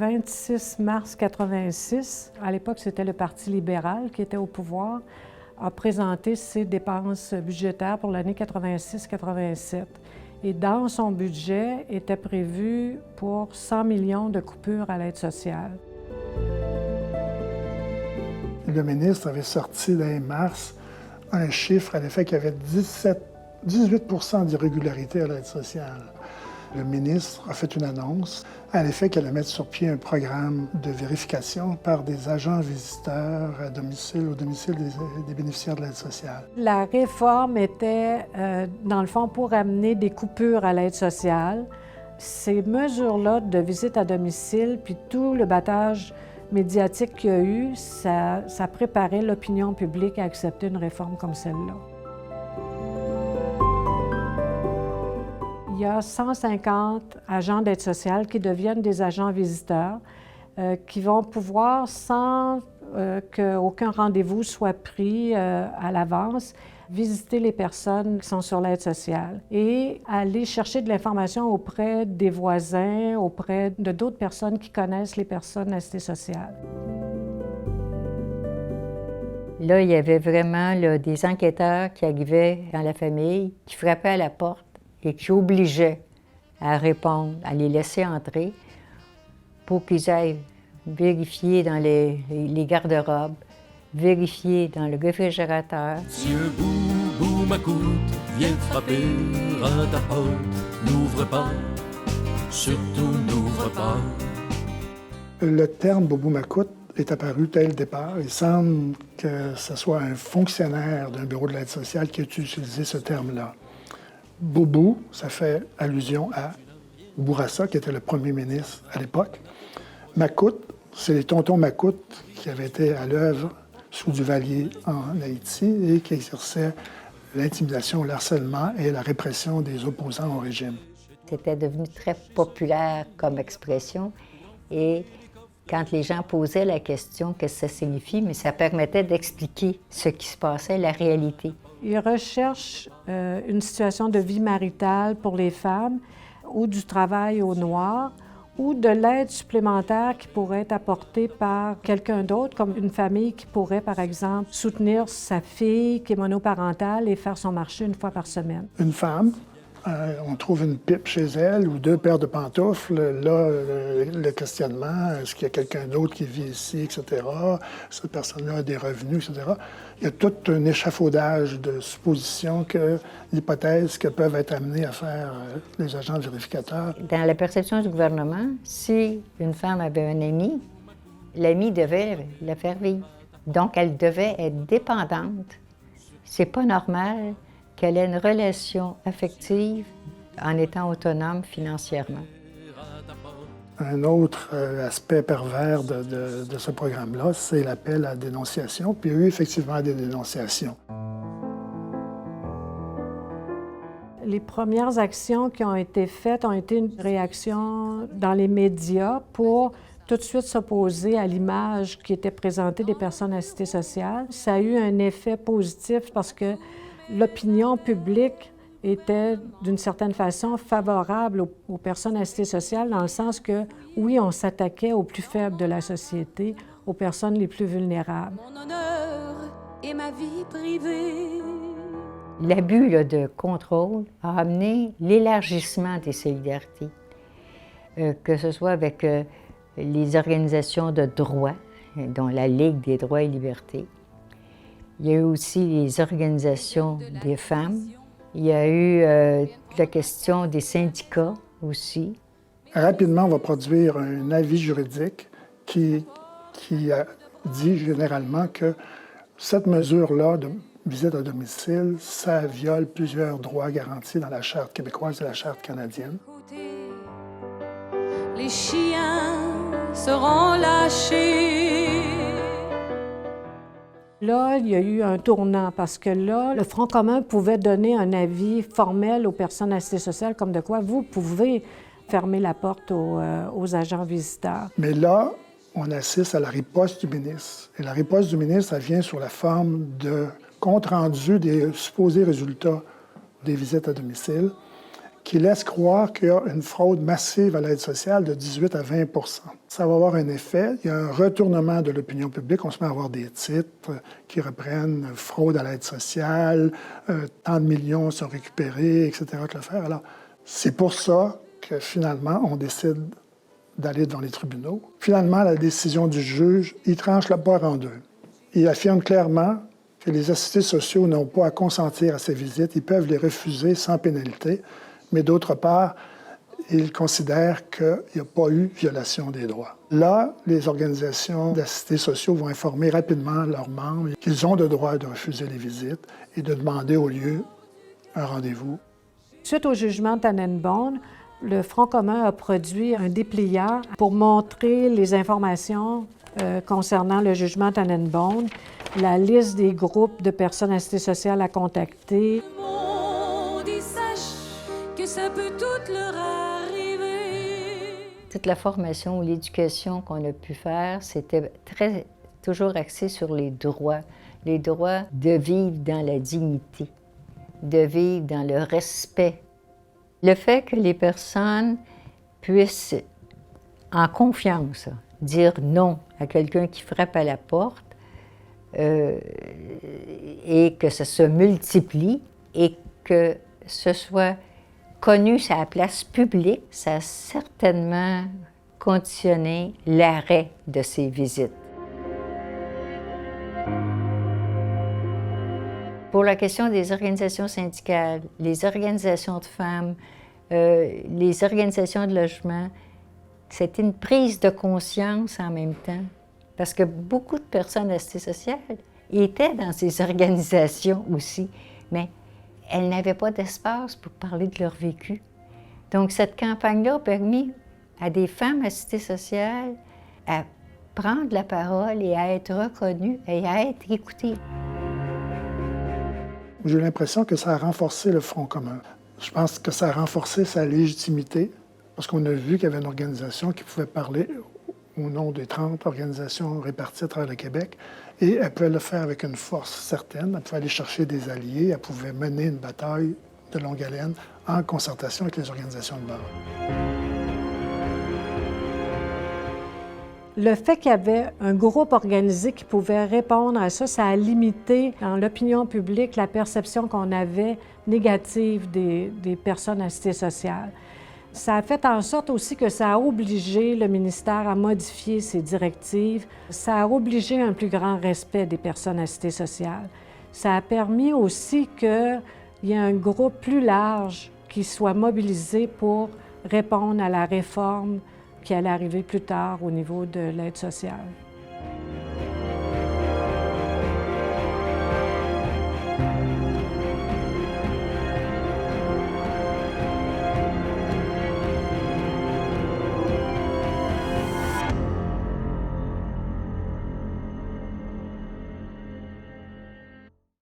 26 mars 86, à l'époque c'était le Parti libéral qui était au pouvoir, a présenté ses dépenses budgétaires pour l'année 86-87. Et dans son budget était prévu pour 100 millions de coupures à l'aide sociale. Le ministre avait sorti dans mars un chiffre à l'effet qu'il y avait 18 % d'irrégularité à l'aide sociale. Le ministre a fait une annonce à l'effet qu'elle allait mettre sur pied un programme de vérification par des agents visiteurs au domicile des bénéficiaires de l'aide sociale. La réforme était, dans le fond, pour amener des coupures à l'aide sociale. Ces mesures-là de visite à domicile, puis tout le battage médiatique qu'il y a eu, ça préparait l'opinion publique à accepter une réforme comme celle-là. Il y a 150 agents d'aide sociale qui deviennent des agents visiteurs, qui vont pouvoir, sans qu'aucun rendez-vous soit pris à l'avance, visiter les personnes qui sont sur l'aide sociale et aller chercher de l'information auprès des voisins, auprès de d'autres personnes qui connaissent les personnes assistées sociales. Là, il y avait vraiment des enquêteurs qui arrivaient dans la famille, qui frappaient à la porte et qui obligeaient à répondre, à les laisser entrer pour qu'ils aillent vérifier dans les garde-robes, vérifier dans le réfrigérateur. Si un boubou m'écoute, viens frapper à ta porte, n'ouvre pas, surtout n'ouvre pas. Le terme boubou m'écoute est apparu dès le départ. Il semble que ce soit un fonctionnaire d'un bureau de l'aide sociale qui a utilisé ce terme-là. Boubou, ça fait allusion à Bourassa, qui était le premier ministre à l'époque. Macoute, c'est les tontons Macoute qui avaient été à l'œuvre sous Duvalier en Haïti et qui exerçaient l'intimidation, le harcèlement et la répression des opposants au régime. C'était devenu très populaire comme expression et quand les gens posaient la question qu'est-ce que ça signifie, mais ça permettait d'expliquer ce qui se passait, la réalité. Ils recherchent une situation de vie maritale pour les femmes ou du travail au noir ou de l'aide supplémentaire qui pourrait être apportée par quelqu'un d'autre, comme une famille qui pourrait, par exemple, soutenir sa fille qui est monoparentale et faire son marché une fois par semaine. Une femme, on trouve une pipe chez elle ou 2 paires de pantoufles. Là, le questionnement, est-ce qu'il y a quelqu'un d'autre qui vit ici, etc. Cette personne-là a des revenus, etc. Il y a tout un échafaudage de suppositions l'hypothèse que peuvent être amenés à faire les agents vérificateurs. Dans la perception du gouvernement, si une femme avait un ami, l'ami devait la faire vivre. Donc, elle devait être dépendante. C'est pas normal qu'elle ait une relation affective en étant autonome financièrement. Un autre aspect pervers de ce programme-là, c'est l'appel à dénonciation. Puis il y a eu effectivement des dénonciations. Les premières actions qui ont été faites ont été une réaction dans les médias pour tout de suite s'opposer à l'image qui était présentée des personnes assistées sociales. Ça a eu un effet positif parce que l'opinion publique était, d'une certaine façon, favorable aux personnes assistées sociales, dans le sens que, oui, on s'attaquait aux plus faibles de la société, aux personnes les plus vulnérables. Mon honneur et ma vie privée. L'abus de contrôle a amené l'élargissement des solidarités, que ce soit avec les organisations de droit, dont la Ligue des droits et libertés. Il y a eu aussi les organisations des femmes. Il y a eu la question des syndicats aussi. Rapidement, on va produire un avis juridique qui dit généralement que cette mesure-là de visite à domicile, ça viole plusieurs droits garantis dans la Charte québécoise et la Charte canadienne. Les chiens seront lâchés. Là, il y a eu un tournant parce que là, le Front commun pouvait donner un avis formel aux personnes assistées sociales comme de quoi vous pouvez fermer la porte aux agents visiteurs. Mais là, on assiste à la riposte du ministre. Et la riposte du ministre, elle vient sous la forme de compte rendu des supposés résultats des visites à domicile qui laisse croire qu'il y a une fraude massive à l'aide sociale de 18 à 20 Ça va avoir un effet. Il y a un retournement de l'opinion publique. On se met à avoir des titres qui reprennent « fraude à l'aide sociale »,« tant de millions sont récupérés », etc. Alors, c'est pour ça que finalement, on décide d'aller devant les tribunaux. Finalement, la décision du juge, il tranche la poire en deux. Il affirme clairement que les assistés sociaux n'ont pas à consentir à ces visites. Ils peuvent les refuser sans pénalité. Mais d'autre part, il considère qu'il n'y a pas eu violation des droits. Là, les organisations d'assistés sociaux vont informer rapidement leurs membres qu'ils ont le droit de refuser les visites et de demander au lieu un rendez-vous. Suite au jugement Tannenbaum, le Front commun a produit un dépliant pour montrer les informations concernant le jugement Tannenbaum, la liste des groupes de personnes assistées sociales à contacter. Le monde, il sache que ça peut tout leur arriver. Toute la formation ou l'éducation qu'on a pu faire, c'était toujours axé sur les droits de vivre dans la dignité, de vivre dans le respect. Le fait que les personnes puissent, en confiance, dire non à quelqu'un qui frappe à la porte et que ça se multiplie et que ce soit connu sur la place publique, ça a certainement conditionné l'arrêt de ces visites. Pour la question des organisations syndicales, les organisations de femmes, les organisations de logement, c'était une prise de conscience en même temps, parce que beaucoup de personnes assistées sociales étaient dans ces organisations aussi, mais elles n'avaient pas d'espace pour parler de leur vécu. Donc cette campagne-là a permis à des femmes assistées sociales à prendre la parole et à être reconnues et à être écoutées. J'ai l'impression que ça a renforcé le Front commun. Je pense que ça a renforcé sa légitimité, parce qu'on a vu qu'il y avait une organisation qui pouvait parler au nom des 30 organisations réparties à travers le Québec, et elle pouvait le faire avec une force certaine. Elle pouvait aller chercher des alliés, elle pouvait mener une bataille de longue haleine en concertation avec les organisations de base. Le fait qu'il y avait un groupe organisé qui pouvait répondre à ça, ça a limité dans l'opinion publique la perception qu'on avait négative des personnes assistées sociales. Ça a fait en sorte aussi que ça a obligé le ministère à modifier ses directives. Ça a obligé un plus grand respect des personnes assistées sociales. Ça a permis aussi qu'il y ait un groupe plus large qui soit mobilisé pour répondre à la réforme qui allait arriver plus tard au niveau de l'aide sociale.